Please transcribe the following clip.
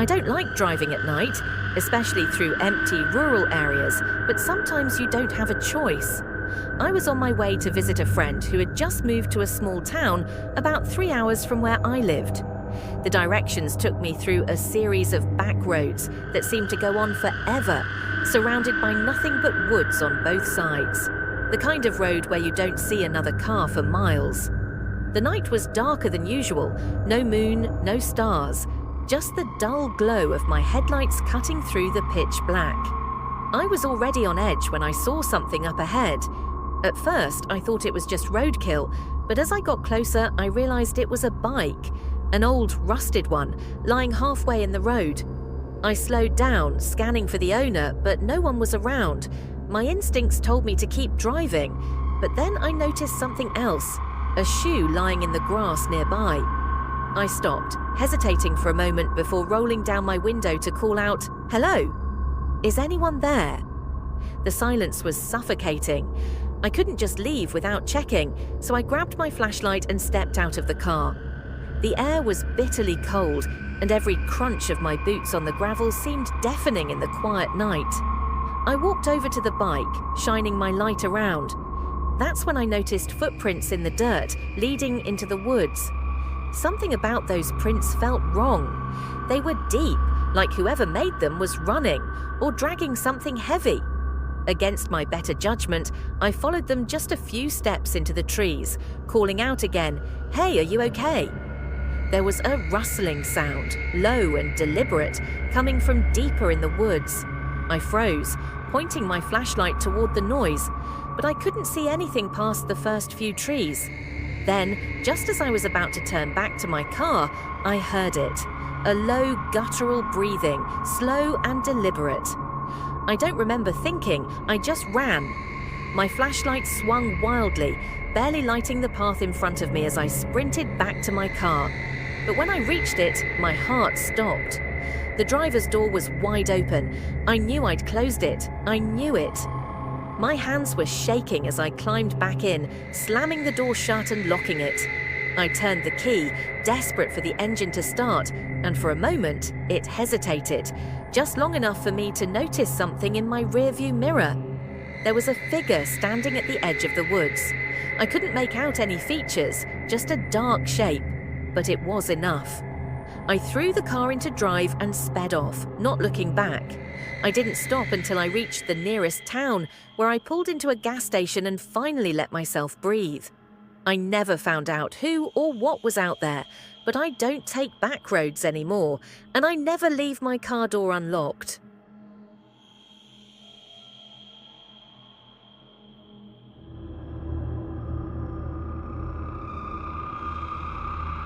I don't like driving at night, especially through empty rural areas, but sometimes you don't have a choice. I was on my way to visit a friend who had just moved to a small town about 3 hours from where I lived. The directions took me through a series of back roads that seemed to go on forever, surrounded by nothing but woods on both sides. The kind of road where you don't see another car for miles. The night was darker than usual, no moon, no stars, just the dull glow of my headlights cutting through the pitch black. I was already on edge when I saw something up ahead. At first, I thought it was just roadkill, but as I got closer, I realized it was a bike, an old, rusted one, lying halfway in the road. I slowed down, scanning for the owner, but no one was around. My instincts told me to keep driving, but then I noticed something else, a shoe lying in the grass nearby. I stopped, hesitating for a moment before rolling down my window to call out, "Hello? Is anyone there?" The silence was suffocating. I couldn't just leave without checking, so I grabbed my flashlight and stepped out of the car. The air was bitterly cold, and every crunch of my boots on the gravel seemed deafening in the quiet night. I walked over to the bike, shining my light around. That's when I noticed footprints in the dirt leading into the woods. Something about those prints felt wrong. They were deep, like whoever made them was running or dragging something heavy. Against my better judgment, I followed them just a few steps into the trees, calling out again, "Hey, are you okay?" There was a rustling sound, low and deliberate, coming from deeper in the woods. I froze, pointing my flashlight toward the noise, but I couldn't see anything past the first few trees. Then, just as I was about to turn back to my car, I heard it. A low, guttural breathing, slow and deliberate. I don't remember thinking, I just ran. My flashlight swung wildly, barely lighting the path in front of me as I sprinted back to my car. But when I reached it, my heart stopped. The driver's door was wide open. I knew I'd closed it. I knew it. My hands were shaking as I climbed back in, slamming the door shut and locking it. I turned the key, desperate for the engine to start, and for a moment, it hesitated, just long enough for me to notice something in my rearview mirror. There was a figure standing at the edge of the woods. I couldn't make out any features, just a dark shape, but it was enough. I threw the car into drive and sped off, not looking back. I didn't stop until I reached the nearest town, where I pulled into a gas station and finally let myself breathe. I never found out who or what was out there, but I don't take back roads anymore, and I never leave my car door unlocked.